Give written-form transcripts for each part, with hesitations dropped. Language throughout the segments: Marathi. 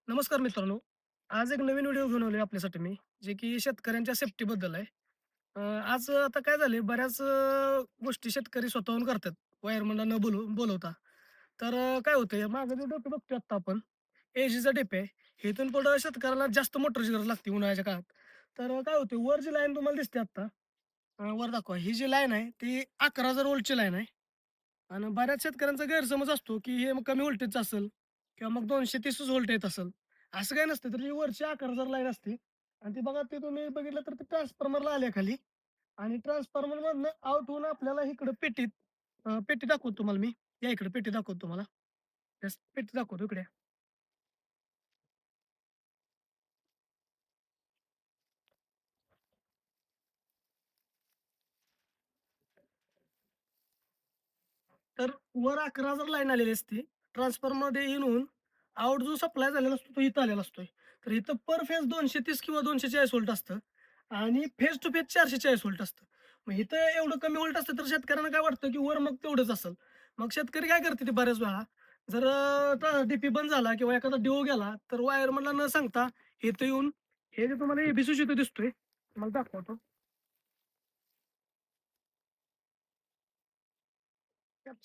नमस्कार मित्रांनो. आज एक नवीन व्हिडिओ घेऊन आलोय आपल्यासाठी मी, जे की शेतकऱ्यांच्या सेफ्टीबद्दल आहे. आज आता काय झालंय बऱ्याच गोष्टी शेतकरी स्वतःहून करतात, वायरमनला न बोलवता. तर काय होतंय माझं जे डोकं बघतोय आत्ता आपण, एजीचा डीपी आहे. इथून पुढं शेतकऱ्याला जास्त मोटरची गरज लागते उन्हाळ्याच्या काळात. तर काय होतंय वर जी लाईन तुम्हाला दिसते आत्ता, वर दाखवा. ही जी लाईन आहे ती 11,000 व्होल्टची लाईन आहे. आणि बऱ्याच शेतकऱ्यांचा गैरसमज असतो, की हे मग कमी व्होल्टेजचं असेल किंवा मग 230च व्होल्ट येत असेल. असं काही नसतं. तर ही वरची 11,000 लाईन असते आणि ती बघा ते तुम्ही बघितलं तर ते ट्रान्सफॉर्मरला आल्या खाली आणि ट्रान्सफॉर्मरमधनं आउट होऊन आपल्याला इकडं पेटीत पेटी दाखवतो तुम्हाला मी. या इकडे पेटी दाखवतो तुम्हाला. येस, पेटी दाखवतो इकडे. तर वर 11,000 लाईन आलेली असते. ट्रान्सफॉर्मरमध्ये इन होऊन आउट जो सप्लाय झालेला असतो तो इथं आलेला असतोय. तर इथं पर फेज 230 किंवा 240 व्होल्ट असतं आणि फेज टू फेज 440 व्होल्ट असतं. मग इथं एवढं कमी व्होल्ट असतं तर शेतकऱ्यांना काय वाटतं, की वर मग तेवढंच असेल. मग शेतकरी काय करते ते बऱ्याच वेळा जर डीपी बंद झाला किंवा एखादा डिओ गेला तर वायरमनला न सांगता इथं येऊन हे जे तुम्हाला एबीसी इथं दिसतोय, तुम्हाला दाखवतो.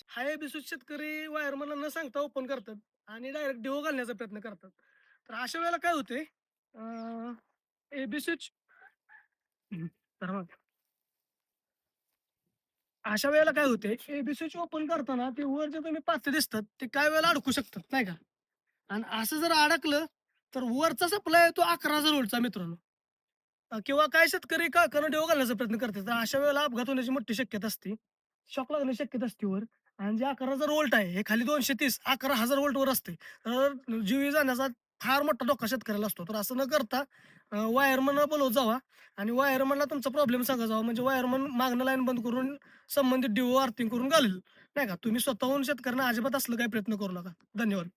हा एबिसूड शेतकरी वायरमनला न सांगता ओपन करतात आणि डायरेक्ट डिओ घालण्याचा प्रयत्न करतात. तर अशा वेळेला काय होते एबिसूच तर मग अशा वेळेला काय होते एबी ओपन करताना ते वर जे तुम्ही पाते दिसतात ते काय वेळेला अडकू शकतात नाही का. आणि असं जर अडकलं तर वरचा सप्लाय आहे तो 11,000 व्होल्टचा मित्रांनो. किंवा काही शेतकरी काळखाना डेव घालण्याचा प्रयत्न करतात. तर अशा वेळेला अपघात होण्याची मोठी शक्यता असते. शॉक लागण्याची शक्यता असते वर आणि जे 11,000 व्होल्ट आहे, हे खाली 230 11,000 व्होल्टवर असते. तर जीवित जाण्याचा फार मोठा धोका शेतकऱ्याला असतो. तर असं न करता वायरमनला बोलवत जावा आणि वायरमनला तुमचा प्रॉब्लेम सांगा जावा. म्हणजे वायरमन मागणं लाईन बंद करून संबंधित डिओ अर्थिंग करून घालेल. नाही का. तुम्ही स्वतःहून शेतकऱ्यांना अजिबात असलं काही प्रयत्न करू नका. धन्यवाद.